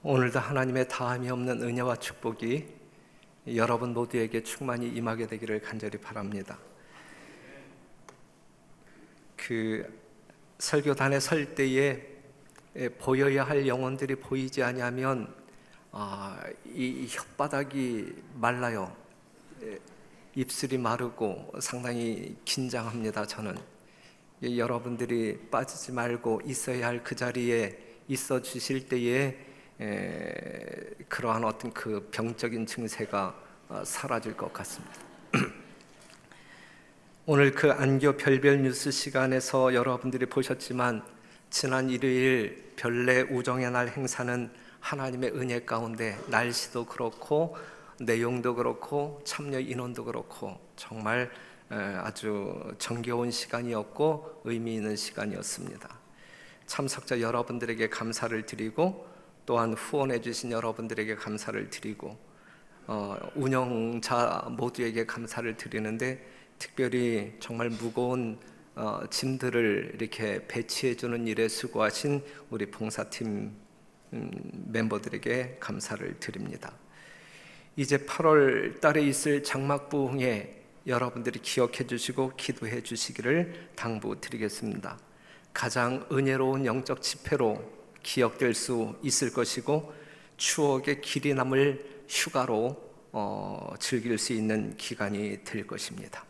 오늘도 하나님의 다함이 없는 은혜와 축복이 여러분 모두에게 충만히 임하게 되기를 간절히 바랍니다. 설교단에 설 때에 보여야 할 영혼들이 보이지 아니하면 이 혓바닥이 말라요. 입술이 마르고 상당히 긴장합니다. 저는 여러분들이 빠지지 말고 있어야 할 그 자리에 있어 주실 때에 그러한 어떤 그 병적인 증세가 사라질 것 같습니다. 오늘 그 안교 별별 뉴스 시간에서 여러분들이 보셨지만 지난 일요일 별내 우정의 날 행사는 하나님의 은혜 가운데 날씨도 그렇고 내용도 그렇고 참여 인원도 그렇고 정말 아주 정겨운 시간이었고 의미 있는 시간이었습니다. 참석자 여러분들에게 감사를 드리고 또한 후원해 주신 여러분들에게 감사를 드리고 운영자 모두에게 감사를 드리는데 특별히 정말 무거운 짐들을 이렇게 배치해 주는 일에 수고하신 우리 봉사팀 멤버들에게 감사를 드립니다. 이제 8월 달에 있을 장막부흥에 여러분들이 기억해 주시고 기도해 주시기를 당부드리겠습니다. 가장 은혜로운 영적 집회로 기억될 수 있을 것이고 추억의 길이 남을 휴가로 즐길 수 있는 기간이 될 것입니다.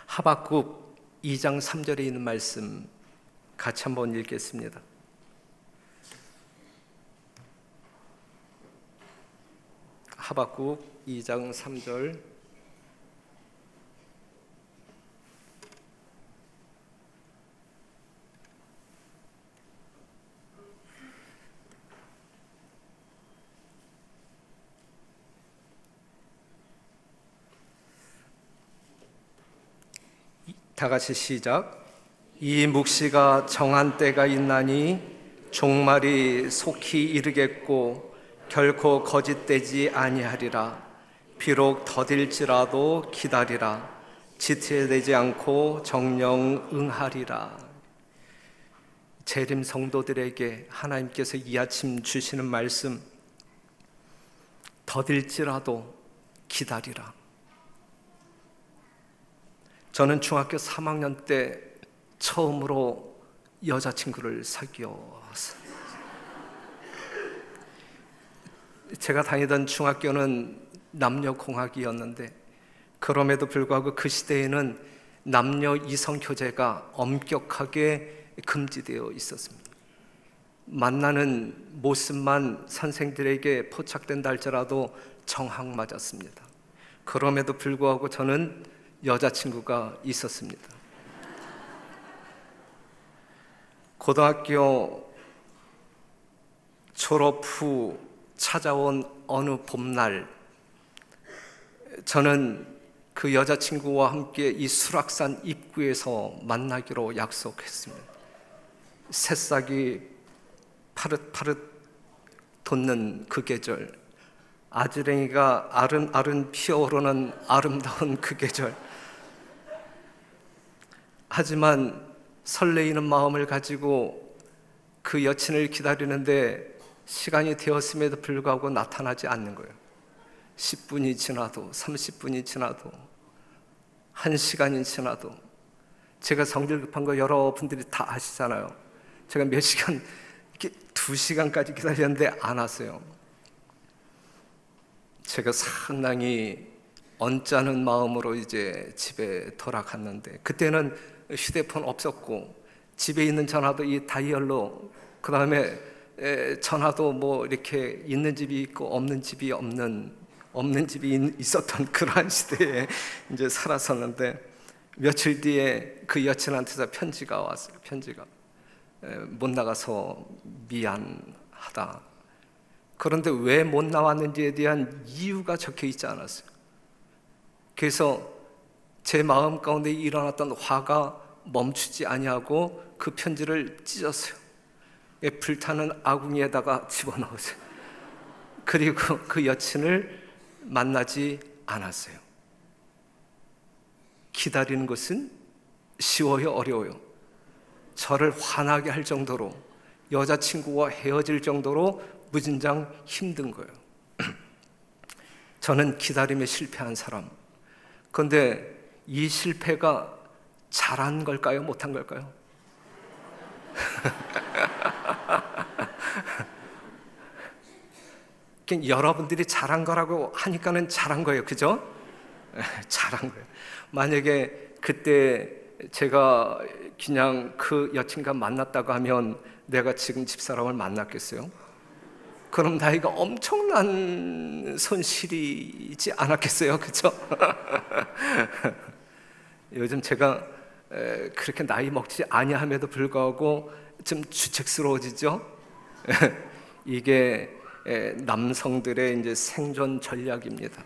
하박국 2장 3절에 있는 말씀 같이 한번 읽겠습니다. 하박국 2장 3절. 다 같이 시작. 이 묵시가 정한 때가 있나니 종말이 속히 이르겠고 결코 거짓되지 아니하리라. 비록 더딜지라도 기다리라. 지체되지 않고 정령 응하리라. 재림 성도들에게 하나님께서 이 아침 주시는 말씀, 더딜지라도 기다리라. 저는 중학교 3학년 때 처음으로 여자친구를 사귀었어요. 제가 다니던 중학교는 남녀공학이었는데 그럼에도 불구하고 그 시대에는 남녀 이성 교제가 엄격하게 금지되어 있었습니다. 만나는 모습만 선생들에게 포착된다 할지라도 정학맞았습니다. 그럼에도 불구하고 저는 여자친구가 있었습니다. 고등학교 졸업 후 찾아온 어느 봄날, 저는 그 여자친구와 함께 이 수락산 입구에서 만나기로 약속했습니다. 새싹이 파릇파릇 돋는 그 계절, 아지랭이가 아른아른 피어오르는 아름다운 그 계절. 하지만 설레이는 마음을 가지고 그 여친을 기다리는데 시간이 되었음에도 불구하고 나타나지 않는 거예요. 10분이 지나도 30분이 지나도 1시간이 지나도. 제가 성질 급한 거 여러분들이 다 아시잖아요. 제가 몇 시간, 2시간까지 기다렸는데 안 왔어요. 제가 상당히 언짢은 마음으로 이제 집에 돌아갔는데 그때는 휴대폰 없었고 집에 있는 전화도 이 다이얼로, 그 다음에 전화도 뭐 이렇게 있는 집이 있고 없는 집이 없는 집이 있었던 그러한 시대에 이제 살았었는데 며칠 뒤에 그 여친한테서 편지가 왔어요. 편지가 못 나가서 미안하다. 그런데 왜 못 나왔는지에 대한 이유가 적혀 있지 않았어요. 그래서 제 마음 가운데 일어났던 화가 멈추지 아니하고 그 편지를 찢었어요. 불타는 아궁이에다가 집어넣었어요. 그리고 그 여친을 만나지 않았어요. 기다리는 것은 쉬워요, 어려워요? 저를 화나게 할 정도로, 여자친구와 헤어질 정도로 무진장 힘든 거예요. 저는 기다림에 실패한 사람. 그런데 이 실패가 잘한 걸까요? 못한 걸까요? 여러분들이 잘한 거라고 하니까는 잘한 거예요. 그죠? 잘한 거예요. 만약에 그때 제가 그냥 그 여친과 만났다고 하면 내가 지금 집사람을 만났겠어요? 그럼 나이가 엄청난 손실이지 않았겠어요? 그죠? 요즘 제가 그렇게 나이 먹지 아니함에도 불구하고 좀 주책스러워지죠? 이게 남성들의 이제 생존 전략입니다.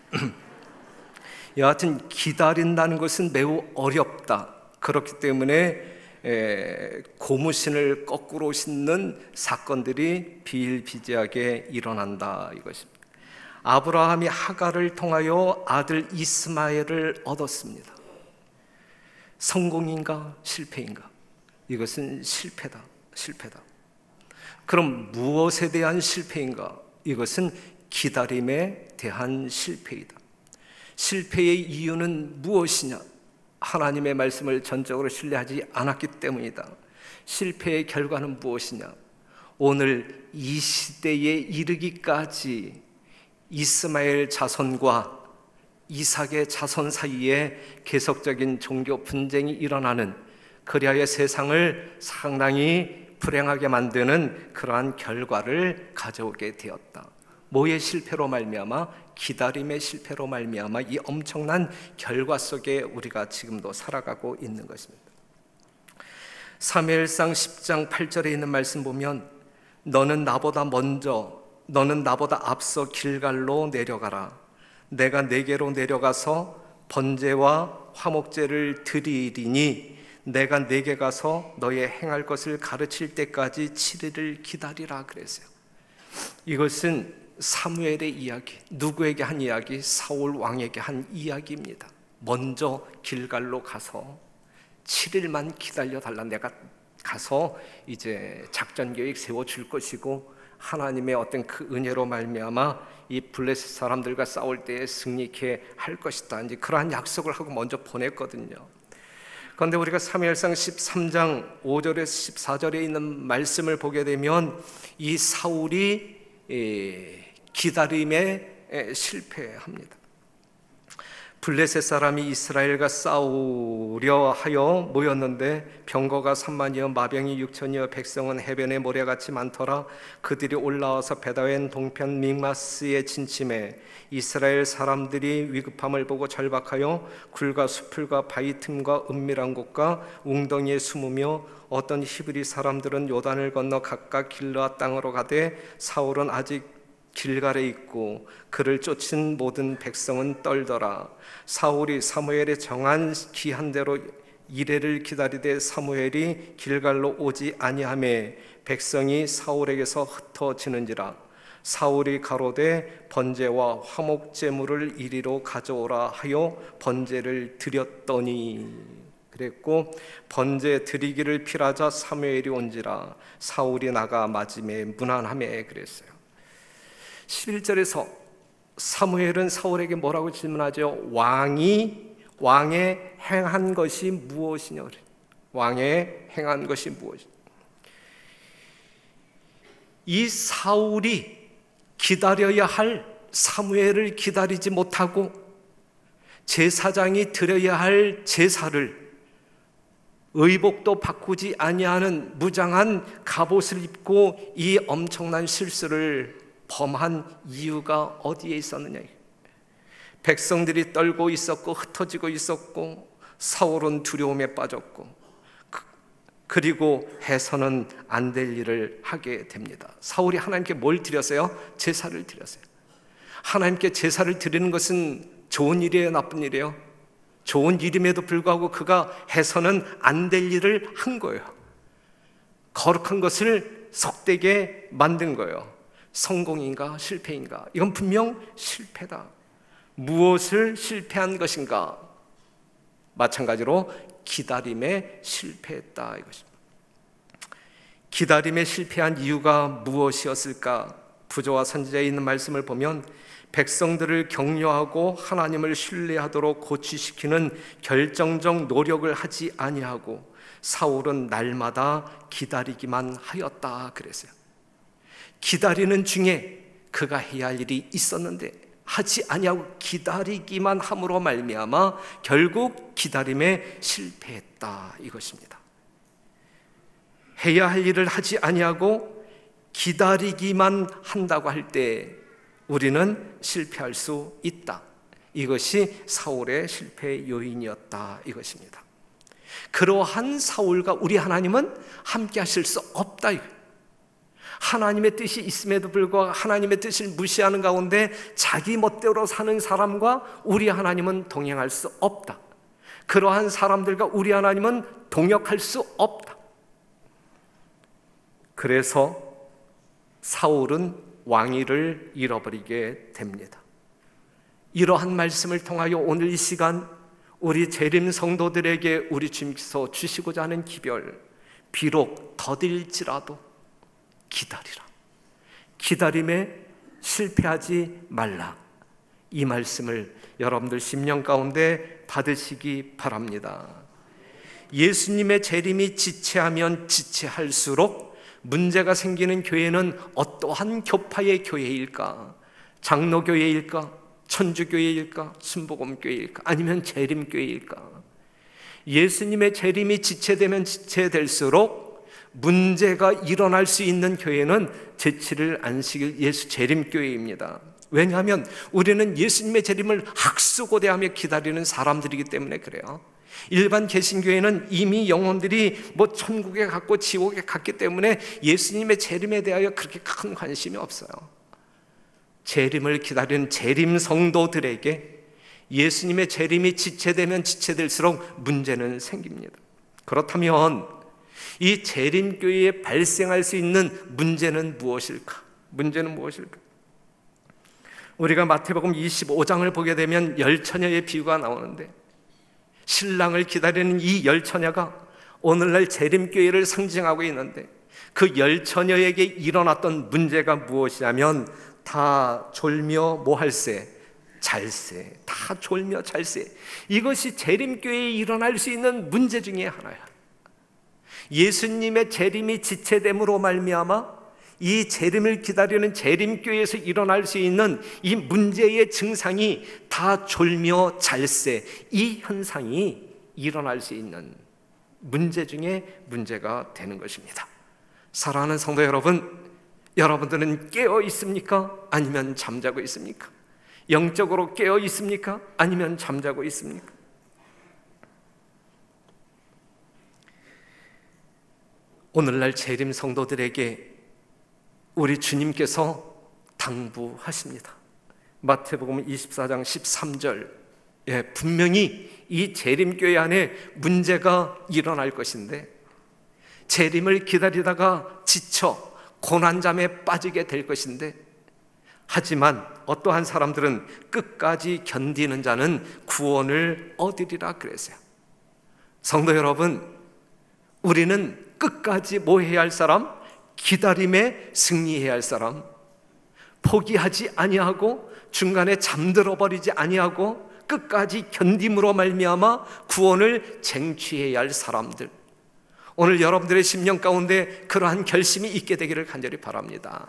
여하튼 기다린다는 것은 매우 어렵다. 그렇기 때문에 고무신을 거꾸로 신는 사건들이 비일비재하게 일어난다 이것입니다. 아브라함이 하갈을 통하여 아들 이스마엘을 얻었습니다. 성공인가 실패인가? 이것은 실패다. 그럼 무엇에 대한 실패인가? 이것은 기다림에 대한 실패이다. 실패의 이유는 무엇이냐? 하나님의 말씀을 전적으로 신뢰하지 않았기 때문이다. 실패의 결과는 무엇이냐? 오늘 이 시대에 이르기까지 이스마엘 자손과 이삭의 자손 사이에 계속적인 종교 분쟁이 일어나는, 그리하여 세상을 상당히 불행하게 만드는 그러한 결과를 가져오게 되었다. 뭐의 실패로 말미암아? 기다림의 실패로 말미암아 이 엄청난 결과 속에 우리가 지금도 살아가고 있는 것입니다. 사무엘상 10장 8절에 있는 말씀 보면 너는 나보다 앞서 길갈로 내려가라. 내가 네게로 내려가서 번제와 화목제를 드리리니 내가 네게 가서 너의 행할 것을 가르칠 때까지 7일을 기다리라 그랬어요. 이것은 사무엘의 이야기, 누구에게 한 이야기? 사울 왕에게 한 이야기입니다. 먼저 길갈로 가서 7일만 기다려달라. 내가 가서 이제 작전 계획 세워줄 것이고 하나님의 어떤 그 은혜로 말미암아 이 블레셋 사람들과 싸울 때에 승리케 할 것이다. 이제 그러한 약속을 하고 먼저 보냈거든요. 그런데 우리가 사무엘상 13장 5절에서 14절에 있는 말씀을 보게 되면 이 사울이 기다림에 실패합니다. 블레셋 사람이 이스라엘과 싸우려 하여 모였는데 병거가 3만이여 마병이 6천이여 백성은 해변에 모래같이 많더라. 그들이 올라와서 베다웬 동편 믹마스에 진침해 이스라엘 사람들이 위급함을 보고 절박하여 굴과 수풀과 바위 틈과 은밀한 곳과 웅덩이에 숨으며 어떤 히브리 사람들은 요단을 건너 각각 길르앗 땅으로 가되 사울은 아직 길갈에 있고 그를 쫓은 모든 백성은 떨더라. 사울이 사무엘의 정한 기한 대로 이레를 기다리되 사무엘이 길갈로 오지 아니하매 백성이 사울에게서 흩어지는지라. 사울이 가로되 번제와 화목 제물을 이리로 가져오라 하여 번제를 드렸더니 그랬고 번제 드리기를 필하자 사무엘이 온지라. 사울이 나가 맞음에 무난하매 그랬어요. 11절에서 사무엘은 사울에게 뭐라고 질문하죠? 왕의 행한 것이 무엇이냐? 왕의 행한 것이 무엇이냐? 이 사울이 기다려야 할 사무엘을 기다리지 못하고 제사장이 드려야 할 제사를 의복도 바꾸지 아니하는 무장한 갑옷을 입고 이 엄청난 실수를 범한 이유가 어디에 있었느냐? 백성들이 떨고 있었고 흩어지고 있었고 사울은 두려움에 빠졌고 그리고 해서는 안 될 일을 하게 됩니다. 사울이 하나님께 뭘 드렸어요? 제사를 드렸어요. 하나님께 제사를 드리는 것은 좋은 일이에요? 나쁜 일이에요? 좋은 일임에도 불구하고 그가 해서는 안 될 일을 한 거예요. 거룩한 것을 속되게 만든 거예요. 성공인가 실패인가? 이건 분명 실패다. 무엇을 실패한 것인가? 마찬가지로 기다림에 실패했다 이것입니다. 기다림에 실패한 이유가 무엇이었을까? 구조와 선지자에 있는 말씀을 보면 백성들을 격려하고 하나님을 신뢰하도록 고취시키는 결정적 노력을 하지 아니하고 사울은 날마다 기다리기만 하였다 그랬어요. 기다리는 중에 그가 해야 할 일이 있었는데 하지 아니하고 기다리기만 함으로 말미암아 결국 기다림에 실패했다 이것입니다. 해야 할 일을 하지 아니하고 기다리기만 한다고 할 때 우리는 실패할 수 있다. 이것이 사울의 실패의 요인이었다 이것입니다. 그러한 사울과 우리 하나님은 함께 하실 수 없다. 하나님의 뜻이 있음에도 불구하고 하나님의 뜻을 무시하는 가운데 자기 멋대로 사는 사람과 우리 하나님은 동행할 수 없다. 그러한 사람들과 우리 하나님은 동역할 수 없다. 그래서 사울은 왕위를 잃어버리게 됩니다. 이러한 말씀을 통하여 오늘 이 시간 우리 재림 성도들에게 우리 주님께서 주시고자 하는 기별, 비록 더딜지라도 기다리라. 기다림에 실패하지 말라. 이 말씀을 여러분들 심령 가운데 받으시기 바랍니다. 예수님의 재림이 지체하면 지체할수록 문제가 생기는 교회는 어떠한 교파의 교회일까? 장로교회일까? 천주교회일까? 순복음교회일까? 아니면 재림교회일까? 예수님의 재림이 지체되면 지체될수록 문제가 일어날 수 있는 교회는 제7일 안식일 예수 재림교회입니다. 왜냐하면 우리는 예수님의 재림을 학수고대하며 기다리는 사람들이기 때문에 그래요. 일반 개신교회는 이미 영혼들이 천국에 갔고 지옥에 갔기 때문에 예수님의 재림에 대하여 그렇게 큰 관심이 없어요. 재림을 기다리는 재림 성도들에게 예수님의 재림이 지체되면 지체될수록 문제는 생깁니다. 그렇다면 이 재림교회에 발생할 수 있는 문제는 무엇일까? 문제는 무엇일까? 우리가 마태복음 25장을 보게 되면 열처녀의 비유가 나오는데 신랑을 기다리는 이 열처녀가 오늘날 재림교회를 상징하고 있는데 그 열처녀에게 일어났던 문제가 무엇이냐면 다 졸며 뭐할세? 잘세. 다 졸며 잘세. 이것이 재림교회에 일어날 수 있는 문제 중에 하나야. 예수님의 재림이 지체됨으로 말미암아 이 재림을 기다리는 재림교회에서 일어날 수 있는 이 문제의 증상이 다 졸며 잘세, 이 현상이 일어날 수 있는 문제 중에 문제가 되는 것입니다. 사랑하는 성도 여러분, 여러분들은 깨어 있습니까? 아니면 잠자고 있습니까? 영적으로 깨어 있습니까? 아니면 잠자고 있습니까? 오늘날 재림 성도들에게 우리 주님께서 당부하십니다. 마태복음 24장 13절, 분명히 이 재림교회 안에 문제가 일어날 것인데 재림을 기다리다가 지쳐 고난잠에 빠지게 될 것인데 하지만 어떠한 사람들은 끝까지 견디는 자는 구원을 얻으리라 그랬어요. 성도 여러분, 우리는 끝까지 뭐 해야 할 사람? 기다림에 승리해야 할 사람, 포기하지 아니하고 중간에 잠들어 버리지 아니하고 끝까지 견딤으로 말미암아 구원을 쟁취해야 할 사람들, 오늘 여러분들의 심령 가운데 그러한 결심이 있게 되기를 간절히 바랍니다.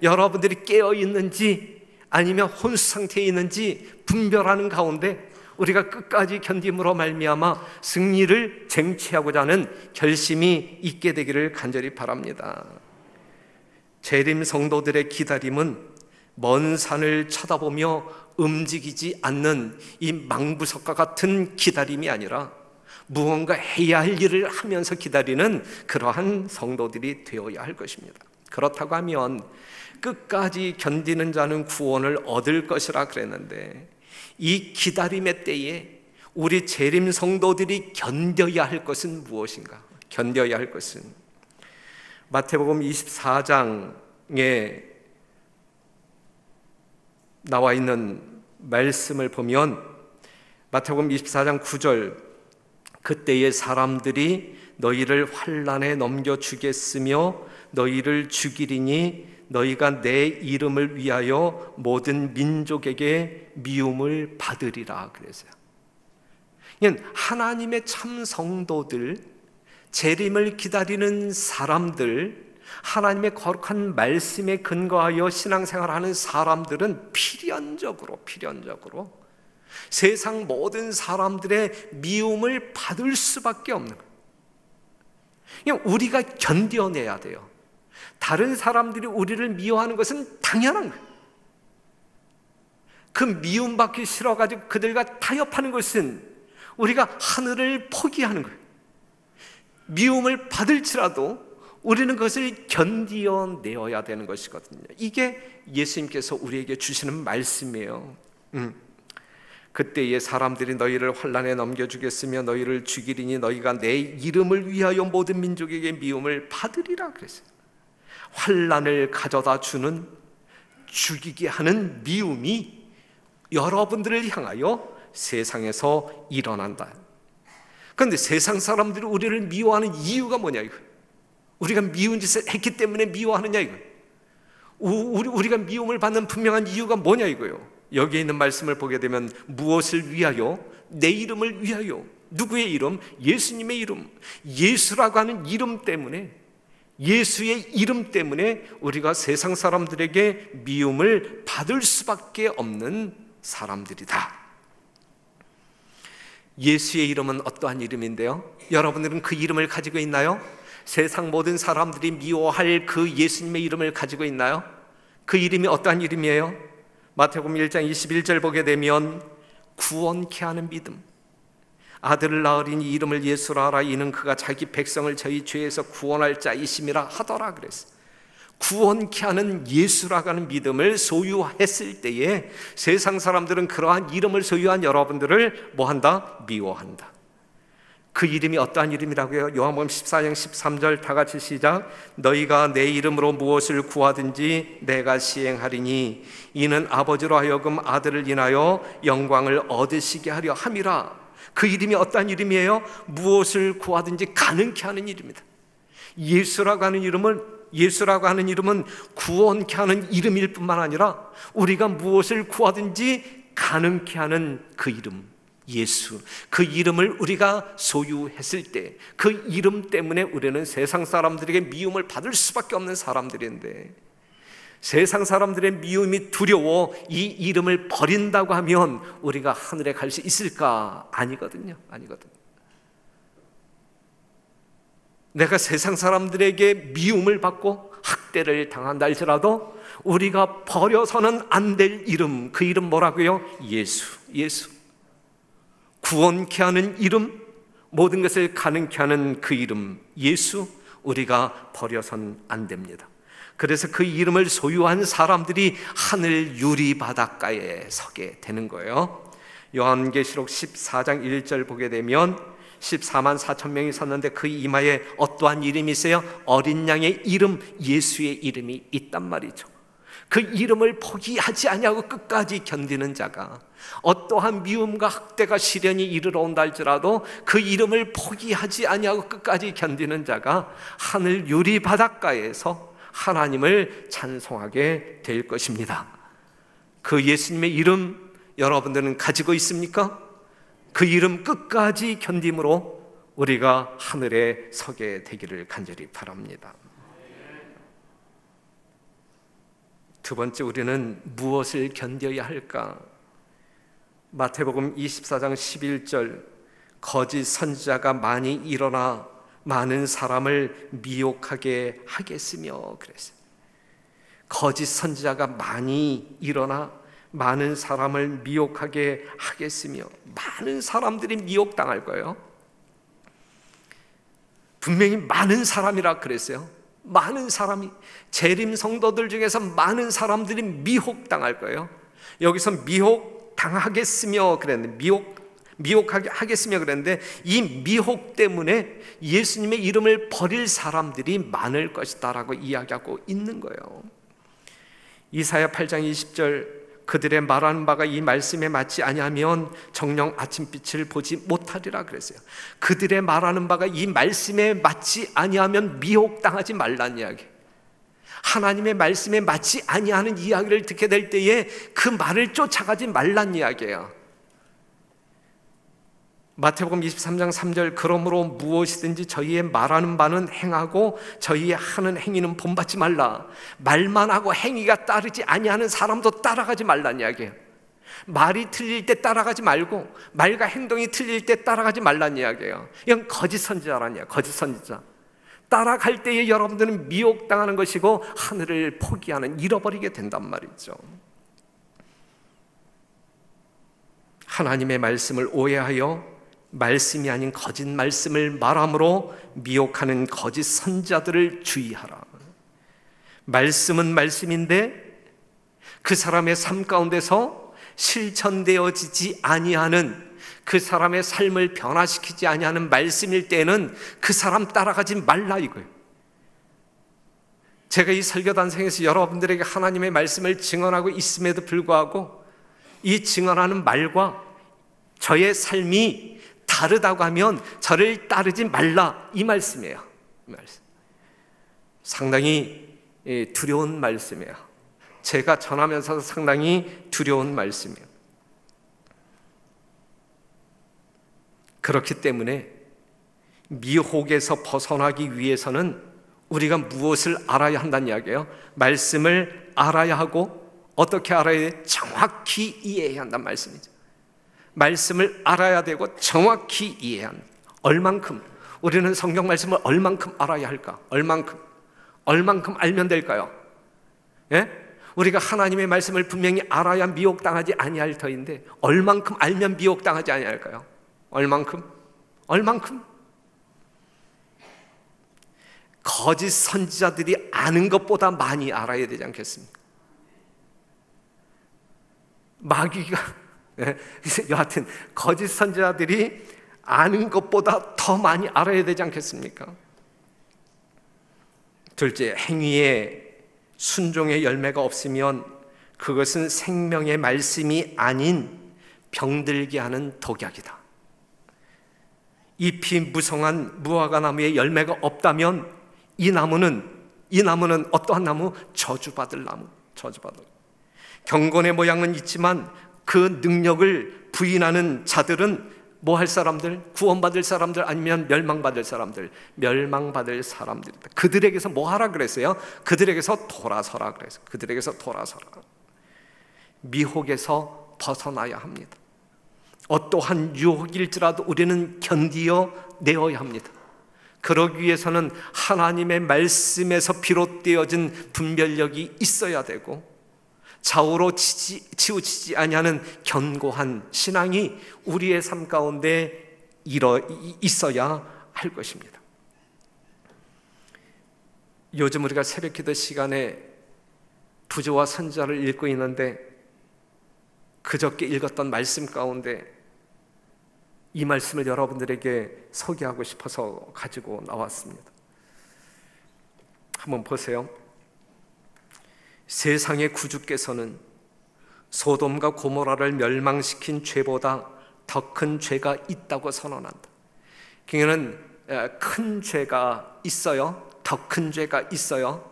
여러분들이 깨어 있는지 아니면 혼수 상태에 있는지 분별하는 가운데 우리가 끝까지 견딤으로 말미암아 승리를 쟁취하고자 하는 결심이 있게 되기를 간절히 바랍니다. 재림 성도들의 기다림은 먼 산을 쳐다보며 움직이지 않는 이 망부석과 같은 기다림이 아니라 무언가 해야 할 일을 하면서 기다리는 그러한 성도들이 되어야 할 것입니다. 그렇다고 하면 끝까지 견디는 자는 구원을 얻을 것이라 그랬는데 이 기다림의 때에 우리 재림 성도들이 견뎌야 할 것은 무엇인가? 견뎌야 할 것은 마태복음 24장에 나와 있는 말씀을 보면 마태복음 24장 9절, 그때의 사람들이 너희를 환난에 넘겨주겠으며 너희를 죽이리니 너희가 내 이름을 위하여 모든 민족에게 미움을 받으리라 그랬어요. 하나님의 참 성도들, 재림을 기다리는 사람들, 하나님의 거룩한 말씀에 근거하여 신앙생활하는 사람들은 필연적으로 세상 모든 사람들의 미움을 받을 수밖에 없는 거예요. 그냥 우리가 견뎌내야 돼요. 다른 사람들이 우리를 미워하는 것은 당연한 거예요. 그 미움받기 싫어가지고 그들과 타협하는 것은 우리가 하늘을 포기하는 거예요. 미움을 받을지라도 우리는 그것을 견디어내어야 되는 것이거든요. 이게 예수님께서 우리에게 주시는 말씀이에요. 그때에 사람들이 너희를 환난에 넘겨주겠으며 너희를 죽이리니 너희가 내 이름을 위하여 모든 민족에게 미움을 받으리라 그랬어요. 환난을 가져다 주는, 죽이게 하는 미움이 여러분들을 향하여 세상에서 일어난다. 그런데 세상 사람들이 우리를 미워하는 이유가 뭐냐 이거. 우리가 미운 짓을 했기 때문에 미워하느냐 이거. 우리가 미움을 받는 분명한 이유가 뭐냐 이거요. 여기에 있는 말씀을 보게 되면 무엇을 위하여? 내 이름을 위하여. 누구의 이름? 예수님의 이름. 예수라고 하는 이름 때문에, 예수의 이름 때문에 우리가 세상 사람들에게 미움을 받을 수밖에 없는 사람들이다. 예수의 이름은 어떠한 이름인데요? 여러분들은 그 이름을 가지고 있나요? 세상 모든 사람들이 미워할 그 예수님의 이름을 가지고 있나요? 그 이름이 어떠한 이름이에요? 마태복음 1장 21절 보게 되면 구원케 하는 믿음, 아들을 낳으리니 이름을 예수라 하라. 이는 그가 자기 백성을 저희 죄에서 구원할 자이심이라 하더라 그랬어요. 구원케 하는 예수라고 하는 믿음을 소유했을 때에 세상 사람들은 그러한 이름을 소유한 여러분들을 뭐한다? 미워한다. 그 이름이 어떠한 이름이라고요? 요한복음 14장 13절 다 같이 시작. 너희가 내 이름으로 무엇을 구하든지 내가 시행하리니 이는 아버지로 하여금 아들을 인하여 영광을 얻으시게 하려 함이라. 그 이름이 어떠한 이름이에요? 무엇을 구하든지 가능케 하는 이름이다. 예수라고 하는 이름은 구원케 하는 이름일 뿐만 아니라 우리가 무엇을 구하든지 가능케 하는 그 이름, 예수. 그 이름을 우리가 소유했을 때 그 이름 때문에 우리는 세상 사람들에게 미움을 받을 수밖에 없는 사람들인데, 세상 사람들의 미움이 두려워 이 이름을 버린다고 하면 우리가 하늘에 갈 수 있을까? 아니거든요. 내가 세상 사람들에게 미움을 받고 학대를 당한다 할지라도 우리가 버려서는 안 될 이름, 그 이름 뭐라고요? 예수. 구원케 하는 이름, 모든 것을 가능케 하는 그 이름 예수, 우리가 버려선 안 됩니다. 그래서 그 이름을 소유한 사람들이 하늘 유리 바닷가에 서게 되는 거예요. 요한계시록 14장 1절 보게 되면 14만 4천 명이 섰는데 그 이마에 어떠한 이름이 있어요? 어린 양의 이름, 예수의 이름이 있단 말이죠. 그 이름을 포기하지 아니하고 끝까지 견디는 자가, 어떠한 미움과 학대가 시련이 이르러 온다 할지라도 그 이름을 포기하지 아니하고 끝까지 견디는 자가 하늘 유리 바닷가에서 하나님을 찬송하게 될 것입니다. 그 예수님의 이름 여러분들은 가지고 있습니까? 그 이름 끝까지 견딤으로 우리가 하늘에 서게 되기를 간절히 바랍니다. 두 번째, 우리는 무엇을 견뎌야 할까? 마태복음 24장 11절, 거짓 선지자가 많이 일어나 많은 사람을 미혹하게 하겠으며 그랬어요. 거짓 선지자가 많이 일어나 많은 사람을 미혹하게 하겠으며, 많은 사람들이 미혹당할 거예요. 분명히 많은 사람이라 그랬어요. 많은 사람이, 재림 성도들 중에서 많은 사람들이 미혹당할 거예요. 여기서 미혹당하겠으며 그랬는데, 미혹하게 하겠으며 그랬는데, 이 미혹 때문에 예수님의 이름을 버릴 사람들이 많을 것이다라고 이야기하고 있는 거예요. 이사야 8장 20절, 그들의 말하는 바가 이 말씀에 맞지 아니하면 정녕 아침빛을 보지 못하리라 그랬어요. 그들의 말하는 바가 이 말씀에 맞지 아니하면 미혹당하지 말라는 이야기. 하나님의 말씀에 맞지 아니하는 이야기를 듣게 될 때에 그 말을 쫓아가지 말란 이야기예요. 마태복음 23장 3절, 그러므로 무엇이든지 저희의 말하는 바는 행하고 저희의 하는 행위는 본받지 말라. 말만 하고 행위가 따르지 아니하는 사람도 따라가지 말란 이야기예요. 말이 틀릴 때 따라가지 말고 말과 행동이 틀릴 때 따라가지 말란 이야기예요. 이건 거짓 선지자란 이야기예요. 거짓 선지자. 따라갈 때에 여러분들은 미혹당하는 것이고 하늘을 포기하는, 잃어버리게 된단 말이죠. 하나님의 말씀을 오해하여 말씀이 아닌 거짓 말씀을 말함으로 미혹하는 거짓 선지자들을 주의하라. 말씀은 말씀인데 그 사람의 삶 가운데서 실천되어지지 아니하는, 그 사람의 삶을 변화시키지 아니하는 말씀일 때에는 그 사람 따라가지 말라 이거예요. 제가 이 설교단생에서 여러분들에게 하나님의 말씀을 증언하고 있음에도 불구하고 이 증언하는 말과 저의 삶이 다르다고 하면 저를 따르지 말라, 이 말씀이에요. 이 말씀. 상당히 두려운 말씀이에요. 제가 전하면서 상당히 두려운 말씀이에요. 그렇기 때문에 미혹에서 벗어나기 위해서는 우리가 무엇을 알아야 한다는 이야기예요? 말씀을 알아야 하고, 어떻게 알아야 돼? 정확히 이해해야 한다는 말씀이죠. 말씀을 알아야 되고 정확히 이해해야 한다. 얼만큼? 우리는 성경 말씀을 얼만큼 알아야 할까? 얼만큼 알면 될까요? 예? 우리가 하나님의 말씀을 분명히 알아야 미혹당하지 아니할 터인데 얼만큼 알면 미혹당하지 아니할까요? 얼만큼? 거짓 선지자들이 아는 것보다 많이 알아야 되지 않겠습니까? 마귀가 여하튼 거짓 선지자들이 아는 것보다 더 많이 알아야 되지 않겠습니까? 둘째, 행위에 순종의 열매가 없으면 그것은 생명의 말씀이 아닌 병들게 하는 독약이다. 잎이 무성한 무화과 나무에 열매가 없다면 이 나무는 어떠한 나무? 저주받을 나무. 경건의 모양은 있지만 그 능력을 부인하는 자들은 뭐 할 사람들? 구원받을 사람들 아니면 멸망받을 사람들? 멸망받을 사람들이다. 그들에게서 뭐 하라 그랬어요? 그들에게서 돌아서라 그랬어요. 그들에게서 돌아서라. 미혹에서 벗어나야 합니다. 어떠한 유혹일지라도 우리는 견디어 내어야 합니다. 그러기 위해서는 하나님의 말씀에서 비롯되어진 분별력이 있어야 되고, 좌우로 치우치지 아니하는 견고한 신앙이 우리의 삶 가운데 있어야 할 것입니다. 요즘 우리가 새벽기도 시간에 부조와 선지자를 읽고 있는데 그저께 읽었던 말씀 가운데 이 말씀을 여러분들에게 소개하고 싶어서 가지고 나왔습니다. 한번 보세요. 세상의 구주께서는 소돔과 고모라를 멸망시킨 죄보다 더 큰 죄가 있다고 선언한다. 그러니까 큰 죄가 있어요. 더 큰 죄가 있어요.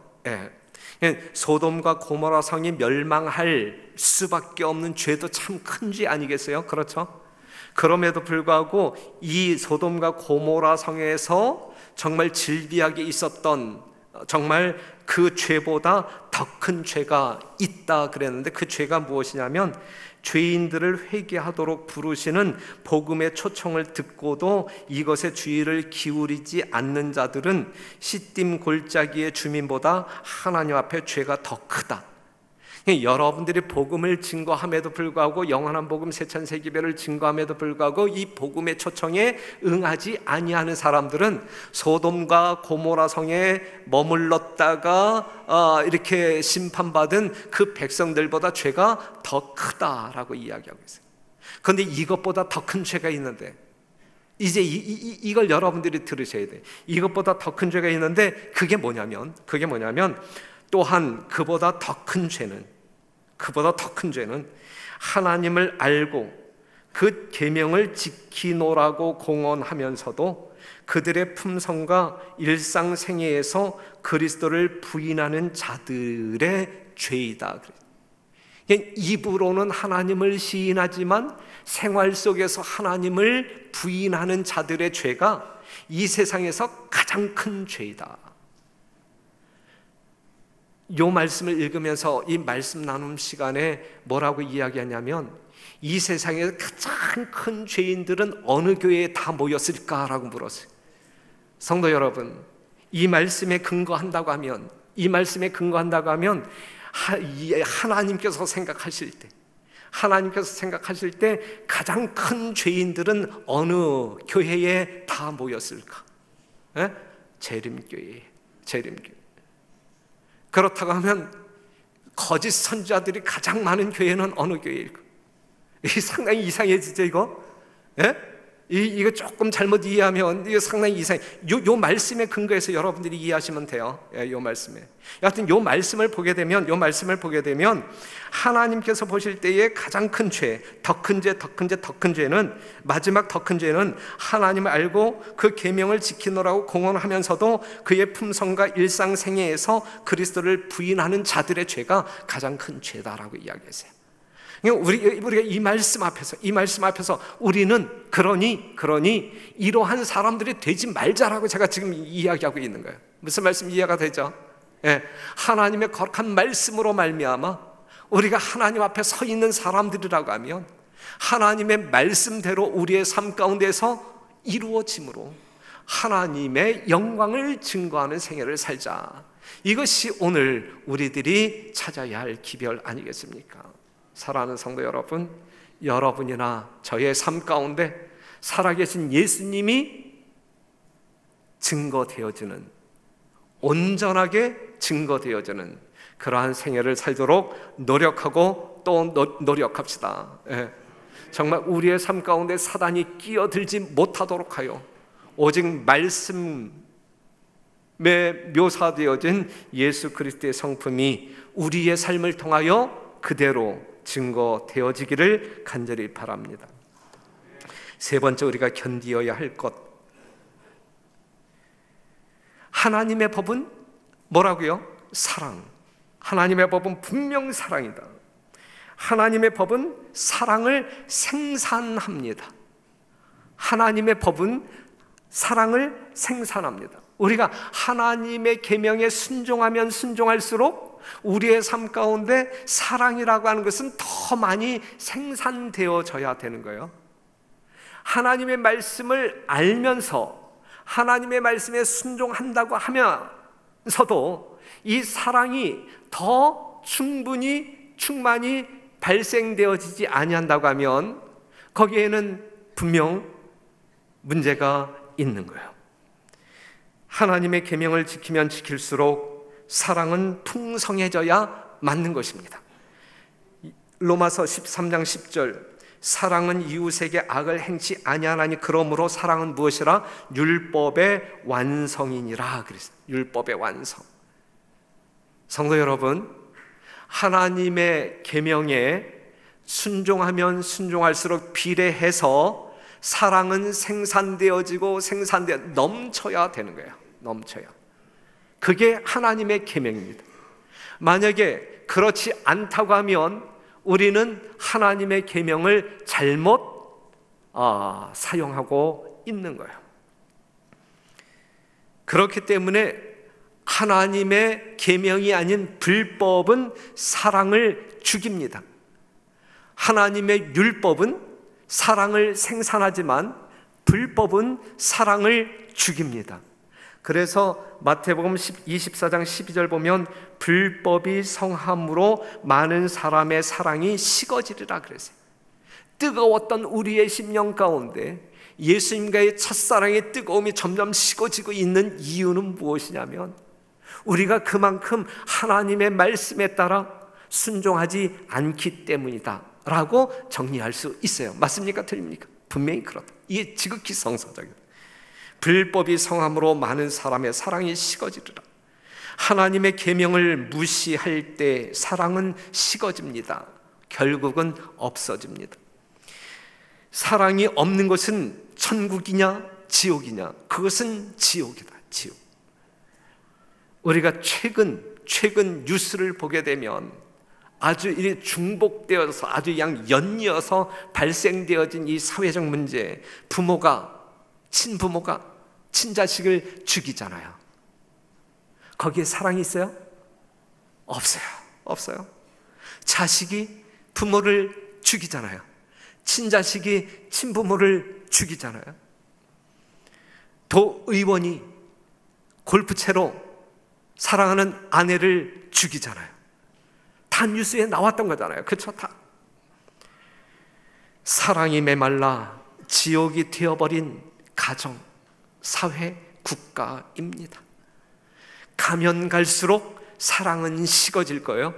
소돔과 고모라 성이 멸망할 수밖에 없는 죄도 참 큰 죄 아니겠어요? 그렇죠? 그럼에도 불구하고 이 소돔과 고모라 성에서 정말 질비하게 있었던, 정말 그 죄보다 더 큰 죄가 있다 그랬는데, 그 죄가 무엇이냐면 죄인들을 회개하도록 부르시는 복음의 초청을 듣고도 이것에 주의를 기울이지 않는 자들은 시딤 골짜기의 주민보다 하나님 앞에 죄가 더 크다. 여러분들이 복음을 증거함에도 불구하고, 영원한 복음 세천세기별을 증거함에도 불구하고 이 복음의 초청에 응하지 아니하는 사람들은 소돔과 고모라 성에 머물렀다가 이렇게 심판받은 그 백성들보다 죄가 더 크다라고 이야기하고 있어요. 그런데 이것보다 더 큰 죄가 있는데, 이제 이걸 여러분들이 들으셔야 돼요. 이것보다 더 큰 죄가 있는데 그게 뭐냐면 또한 그보다 더 큰 죄는 하나님을 알고 그 계명을 지키노라고 공언하면서도 그들의 품성과 일상생애에서 그리스도를 부인하는 자들의 죄이다. 입으로는 하나님을 시인하지만 생활 속에서 하나님을 부인하는 자들의 죄가 이 세상에서 가장 큰 죄이다. 이 말씀을 읽으면서 이 말씀 나눔 시간에 뭐라고 이야기하냐면, 이 세상에서 가장 큰 죄인들은 어느 교회에 다 모였을까라고 물었어요. 성도 여러분, 이 말씀에 근거한다고 하면 하나님께서 생각하실 때 가장 큰 죄인들은 어느 교회에 다 모였을까? 재림교회. 그렇다고 하면 거짓 선지자들이 가장 많은 교회는 어느 교회일까? 이게 상당히 이상해지죠, 이거? 이거 조금 잘못 이해하면 이거 상당히 이상해. 요 말씀에 근거해서 여러분들이 이해하시면 돼요. 요 말씀에. 여하튼 요 말씀을 보게 되면 하나님께서 보실 때의 가장 큰 죄, 더 큰 죄는, 마지막 더 큰 죄는 하나님을 알고 그 계명을 지키노라고 공언하면서도 그의 품성과 일상생애에서 그리스도를 부인하는 자들의 죄가 가장 큰 죄다라고 이야기했어요. 우리가 이 말씀 앞에서 우리는 그러니 이러한 사람들이 되지 말자라고 제가 지금 이야기하고 있는 거예요. 무슨 말씀 이해가 되죠? 하나님의 거룩한 말씀으로 말미암아 우리가 하나님 앞에 서 있는 사람들이라고 하면 하나님의 말씀대로 우리의 삶 가운데서 이루어짐으로 하나님의 영광을 증거하는 생애를 살자. 이것이 오늘 우리들이 찾아야 할 기별 아니겠습니까? 사랑하는 성도 여러분, 여러분이나 저의 삶 가운데 살아계신 예수님이 증거되어지는, 온전하게 증거되어지는 그러한 생애를 살도록 노력하고 또 노력합시다. 정말 우리의 삶 가운데 사단이 끼어들지 못하도록 하여 오직 말씀에 묘사되어진 예수 그리스도의 성품이 우리의 삶을 통하여 그대로 증거되어지기를 간절히 바랍니다. 세 번째, 우리가 견디어야 할 것, 하나님의 법은 뭐라고요? 사랑. 하나님의 법은 분명 사랑이다. 하나님의 법은 사랑을 생산합니다. 하나님의 법은 사랑을 생산합니다. 우리가 하나님의 계명에 순종하면 순종할수록 우리의 삶 가운데 사랑이라고 하는 것은 더 많이 생산되어져야 되는 거예요. 하나님의 말씀을 알면서 하나님의 말씀에 순종한다고 하면서도 이 사랑이 더 충만히 발생되어지지 아니한다고 하면 거기에는 분명 문제가 있는 거예요. 하나님의 계명을 지키면 지킬수록 사랑은 풍성해져야 맞는 것입니다. 로마서 13장 10절, 사랑은 이웃에게 악을 행치 아니하나니 그러므로 사랑은 무엇이라? 율법의 완성이니라 그랬어요. 율법의 완성. 성도 여러분, 하나님의 계명에 순종하면 순종할수록 비례해서 사랑은 생산되어지고 넘쳐야 되는 거예요. 넘쳐야. 그게 하나님의 계명입니다. 만약에 그렇지 않다고 하면 우리는 하나님의 계명을 잘못 사용하고 있는 거예요. 그렇기 때문에 하나님의 계명이 아닌 불법은 사랑을 죽입니다. 하나님의 율법은 사랑을 생산하지만 불법은 사랑을 죽입니다. 그래서 마태복음 24장 12절 보면 불법이 성함으로 많은 사람의 사랑이 식어지리라 그랬어요. 뜨거웠던 우리의 심령 가운데 예수님과의 첫사랑의 뜨거움이 점점 식어지고 있는 이유는 무엇이냐면 우리가 그만큼 하나님의 말씀에 따라 순종하지 않기 때문이다 라고 정리할 수 있어요. 맞습니까? 틀립니까? 분명히 그렇다. 이게 지극히 성서적이다. 불법이 성함으로 많은 사람의 사랑이 식어지리라. 하나님의 계명을 무시할 때 사랑은 식어집니다. 결국은 없어집니다. 사랑이 없는 것은 천국이냐 지옥이냐? 그것은 지옥이다. 지옥. 우리가 최근 뉴스를 보게 되면 아주 이렇게 중복되어서 아주 연이어서 발생되어진 이 사회적 문제, 친부모가 친자식을 죽이잖아요. 거기에 사랑이 있어요? 없어요. 자식이 부모를 죽이잖아요. 친자식이 친부모를 죽이잖아요. 도의원이 골프채로 사랑하는 아내를 죽이잖아요. 다 뉴스에 나왔던 거잖아요. 그렇죠? 다. 사랑이 메말라 지옥이 되어버린 가정, 사회, 국가입니다. 가면 갈수록 사랑은 식어질 거예요.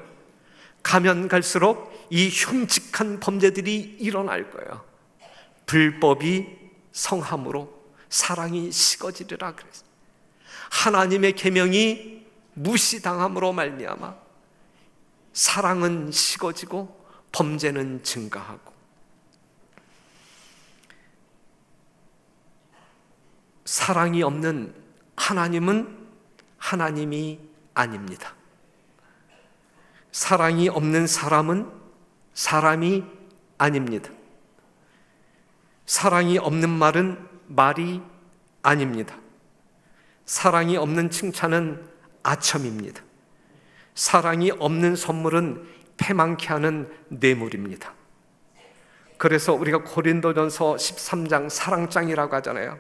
가면 갈수록 이 흉측한 범죄들이 일어날 거예요. 불법이 성함으로 사랑이 식어지리라 그랬어요. 하나님의 계명이 무시당함으로 말미암아 사랑은 식어지고 범죄는 증가하고, 사랑이 없는 하나님은 하나님이 아닙니다. 사랑이 없는 사람은 사람이 아닙니다. 사랑이 없는 말은 말이 아닙니다. 사랑이 없는 칭찬은 아첨입니다. 사랑이 없는 선물은 패망케 하는 뇌물입니다. 그래서 우리가 고린도전서 13장 사랑장이라고 하잖아요.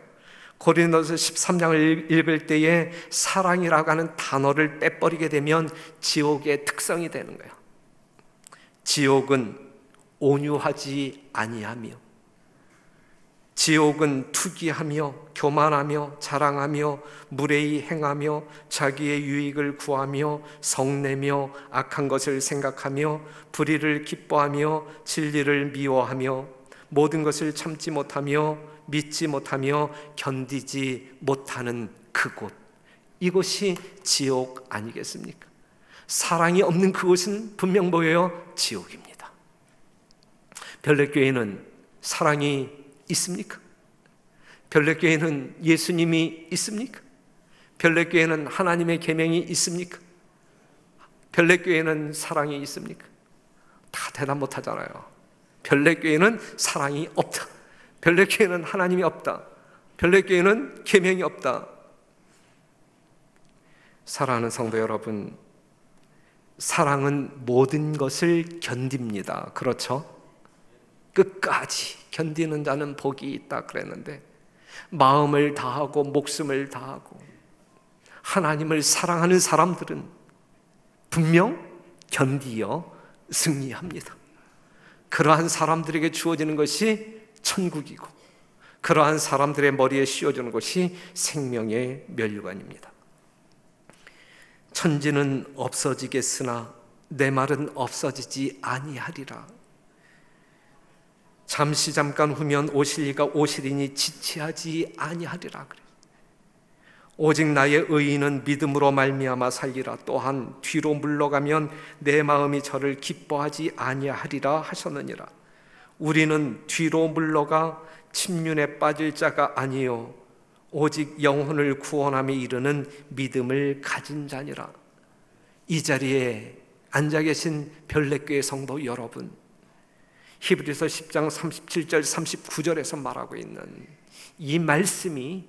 고린도전서 13장을 읽을 때에 사랑이라고 하는 단어를 빼버리게 되면 지옥의 특성이 되는 거예요. 지옥은 온유하지 아니하며, 지옥은 투기하며 교만하며 자랑하며 무례히 행하며 자기의 유익을 구하며 성내며 악한 것을 생각하며 불의를 기뻐하며 진리를 미워하며 모든 것을 참지 못하며 믿지 못하며 견디지 못하는 그곳, 이곳이 지옥 아니겠습니까? 사랑이 없는 그곳은 분명 뭐예요? 지옥입니다. 별내교회는 사랑이 있습니까? 별내교회는 예수님이 있습니까? 별내교회는 하나님의 계명이 있습니까? 별내교회는 사랑이 있습니까? 다 대답 못하잖아요. 별내교회는 사랑이 없다. 별내교회는 하나님이 없다. 별내교회는 계명이 없다. 사랑하는 성도 여러분, 사랑은 모든 것을 견딥니다. 그렇죠? 끝까지 견디는 자는 복이 있다 그랬는데, 마음을 다하고 목숨을 다하고 하나님을 사랑하는 사람들은 분명 견디어 승리합니다. 그러한 사람들에게 주어지는 것이 천국이고, 그러한 사람들의 머리에 씌워주는 것이 생명의 면류관입니다. 천지는 없어지겠으나 내 말은 없어지지 아니하리라. 잠시 잠깐 후면 오실 이가 오시리니 지체하지 아니하리라 그래. 오직 나의 의인은 믿음으로 말미암아 살리라. 또한 뒤로 물러가면 내 마음이 저를 기뻐하지 아니하리라 하셨느니라. 우리는 뒤로 물러가 침륜에 빠질 자가 아니요 오직 영혼을 구원함에 이르는 믿음을 가진 자니라. 이 자리에 앉아 계신 별내교회 성도 여러분, 히브리서 10장 37절 39절에서 말하고 있는 이 말씀이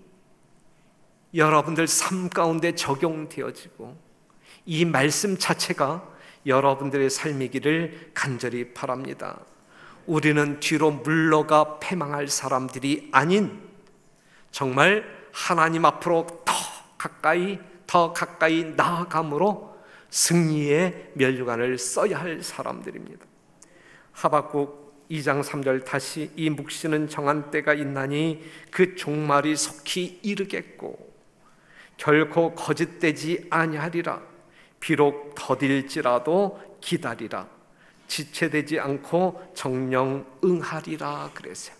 여러분들 삶 가운데 적용되어지고, 이 말씀 자체가 여러분들의 삶이기를 간절히 바랍니다. 우리는 뒤로 물러가 패망할 사람들이 아닌, 정말 하나님 앞으로 더 가까이 나아감으로 승리의 면류관을 써야 할 사람들입니다. 하박국 2장 3절 다시 이 묵시는 정한 때가 있나니 그 종말이 속히 이르겠고 결코 거짓되지 아니하리라. 비록 더딜지라도 기다리라. 지체되지 않고 정령 응하리라 그랬어요.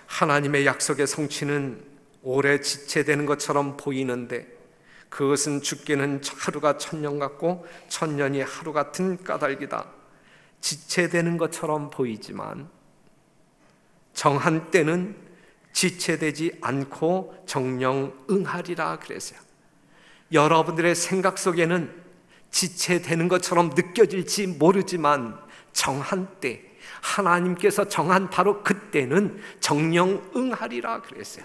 하나님의 약속의 성취는 오래 지체되는 것처럼 보이는데, 그것은 죽기는 하루가 천년 같고 천년이 하루 같은 까닭이다. 지체되는 것처럼 보이지만 정한 때는 지체되지 않고 정령 응하리라 그랬어요. 여러분들의 생각 속에는 지체되는 것처럼 느껴질지 모르지만 정한 때, 하나님께서 정한 바로 그때는 정령 응하리라 그랬어요.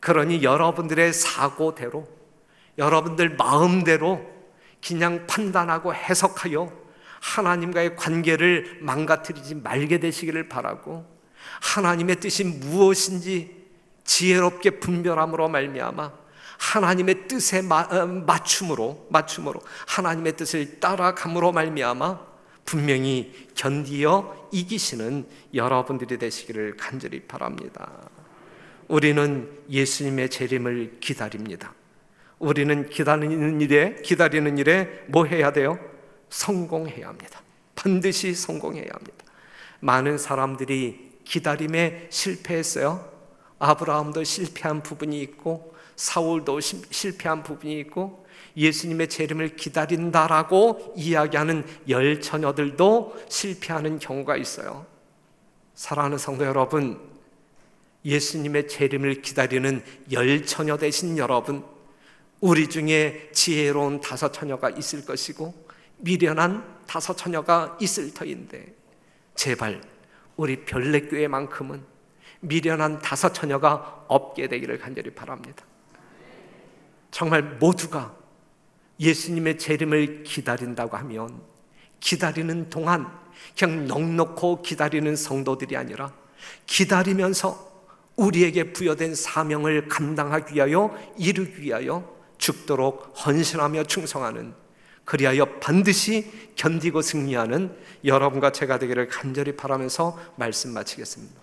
그러니 여러분들의 사고대로, 여러분들 마음대로 그냥 판단하고 해석하여 하나님과의 관계를 망가뜨리지 말게 되시기를 바라고, 하나님의 뜻이 무엇인지 지혜롭게 분별함으로 말미암아 하나님의 뜻에 맞춤으로 하나님의 뜻을 따라감으로 말미암아 분명히 견디어 이기시는 여러분들이 되시기를 간절히 바랍니다. 우리는 예수님의 재림을 기다립니다. 우리는 기다리는 일에 뭐 해야 돼요? 성공해야 합니다. 반드시 성공해야 합니다. 많은 사람들이 기다림에 실패했어요. 아브라함도 실패한 부분이 있고, 사울도 실패한 부분이 있고, 예수님의 재림을 기다린다라고 이야기하는 열처녀들도 실패하는 경우가 있어요. 사랑하는 성도 여러분, 예수님의 재림을 기다리는 열처녀 되신 여러분, 우리 중에 지혜로운 다섯 처녀가 있을 것이고 미련한 다섯 처녀가 있을 터인데, 제발 우리 별내교회만큼은 미련한 다섯 처녀가 없게 되기를 간절히 바랍니다. 정말 모두가 예수님의 재림을 기다린다고 하면 기다리는 동안 그냥 넋놓고 기다리는 성도들이 아니라 기다리면서 우리에게 부여된 사명을 감당하기 위하여, 이루기 위하여 죽도록 헌신하며 충성하는, 그리하여 반드시 견디고 승리하는 여러분과 제가 되기를 간절히 바라면서 말씀 마치겠습니다.